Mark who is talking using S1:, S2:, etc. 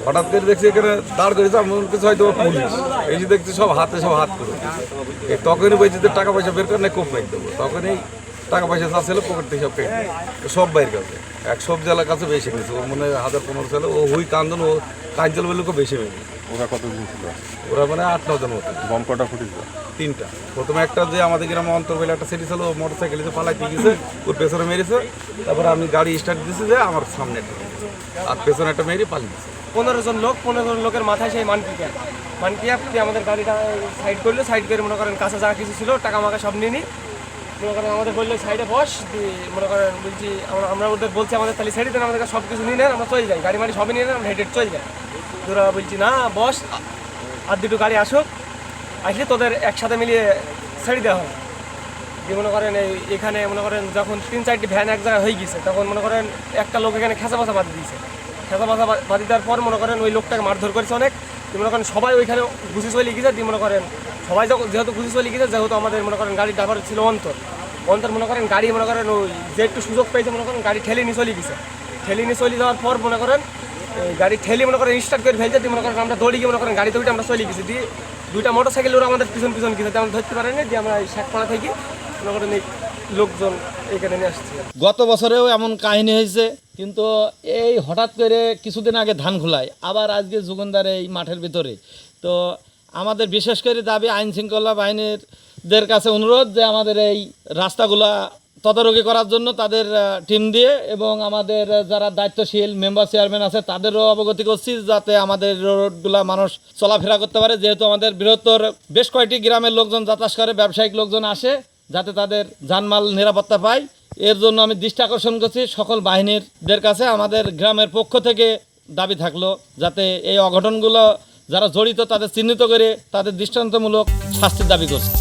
S1: হঠাৎ করে দেখছি এখানে দাঁড় করেছে, আমার কিছু হয়তো পুলিশ, এই যে দেখছি সব হাতে সব হাত করে, তখনই বলছি যে টাকা পয়সা বের করে না কোপ মাইক দেবো, তখনই টাকা পয়সা চা ছিল পকেট থেকে সব কেটে সব বাইরের কাছে এক সব জেলার কাছে বেশি নিয়েছে, ও মনে হয় 1000-15 ছিল, ও হুই কান্দন ও কাঞ্চল বেলুকে বেশি মেয়ে।
S2: ওরা কতজন ছিল?
S1: ওরা মানে 8-9 জন মতো।
S2: বম কটা ফুটেছিল?
S1: 3টা। প্রথমে একটা যে আমাদের গ্রামে অন্তর বলে একটা সিটি ছিল, ও মোটর সাইকেলে পালাইতে গেছে, ওর পেছনে মেরেছে, তারপরে আমি গাড়ি স্টার্ট দিয়েছি যে আমার সামনে একটা মেরেছে, আর পেছনে একটা মেরে পালিয়ে দিয়েছে।
S3: 15 জন লোকের মাথায় সেই মানকিয়া আমাদের গাড়িটা সাইড করলো, সাইড করে মনে করেন কাছে যা কিছু ছিল টাকা মাকা সব নিয়ে নিই, মনে করেন আমাদের বললো সাইডে বস, মনে করেন বলছি আমরা ওদের বলছি আমাদের তাহলে সাইডে দেন, আমাদের সব কিছু নিয়ে নেন, আমরা চলে যাই, গাড়ি মাড়ি সবই নিয়ে নেন, আমরা হেডেড চলে যাই। তোরা বলছি না বস, আর দুটো গাড়ি আসুক, আসলে তোদের একসাথে মিলিয়ে ছেড়ে দেওয়া হবে। দিয়ে মনে করেন এখানে মনে করেন যখন 3-4টি ভ্যান এক জায়গায় হয়ে গেছে, তখন মনে করেন একটা লোক এখানে খেঁচা বাসা বাঁধি দিয়েছে, খেঁচা বাসা বাঁধি দেওয়ার পর মনে করেন ওই লোকটাকে মারধর করেছে অনেক। মনে করেন সবাই ওইখানে ঘুষি চলে গিয়েছে, দিয়ে মনে করেন সবাই যেহেতু ঘুষি চলে গিয়েছে, যেহেতু আমাদের মনে করেন গাড়ির ড্রাইভার ছিল অন্তর মনে করেন গাড়ি মনে করেন ওই যে একটু সুযোগ পেয়েছে, মনে করেন গাড়ি ঠেলে নিয়ে চলে গেছে, ঠেলে নিয়ে চলে যাওয়ার পর মনে করেন গাড়ি ঠেলে মনে করেন স্টার্ট করে ফেলছে, দিয়ে মনে করেন আমরা দৌড়ে গিয়ে মনে করেন গাড়িতে উঠে আমরা চলে গেছি, দিয়ে 2টা মোটর সাইকেল ওরা আমাদের পিছন গেছে, আমরা ধরতে পারিনি, দিয়ে আমরা শেখপাড়া থেকে মনে করেন এই লোকজন এখানে নিয়ে আসছে।
S4: গত বছরেও এমন কাহিনী হয়েছে, কিন্তু এই হঠাৎ করে কিছুদিন আগে ধান খোলায়, আবার আজকে যুগন্দার এই মাঠের ভিতরে। তো আমাদের বিশেষ করে দাবি আইন শৃঙ্খলা বাহিনীর কাছে অনুরোধ যে আমাদের এই রাস্তাগুলা তদারকি করার জন্য তাদের টিম দিয়ে, এবং আমাদের যারা দায়িত্বশীল মেম্বার চেয়ারম্যান আছে তাদেরও অবগতি করছি, যাতে আমাদের রোডগুলা মানুষ চলাফেরা করতে পারে, যেহেতু আমাদের বৃহত্তর বেশ কয়েকটি গ্রামের লোকজন যাতায়াত করে, ব্যবসায়িক লোকজন আসে, যাতে তাদের জানমাল নিরাপত্তা পায়। এর জন্য আমি দৃষ্টি আকর্ষণ করছি সকল বাহিনীর কাছে। আমাদের গ্রামের পক্ষ থেকে দাবি থাকলো যাতে এই অঘটনগুলো যারা জড়িত তাদের চিহ্নিত করে তাদের দৃষ্টান্তমূলক শাস্তির দাবি করছে।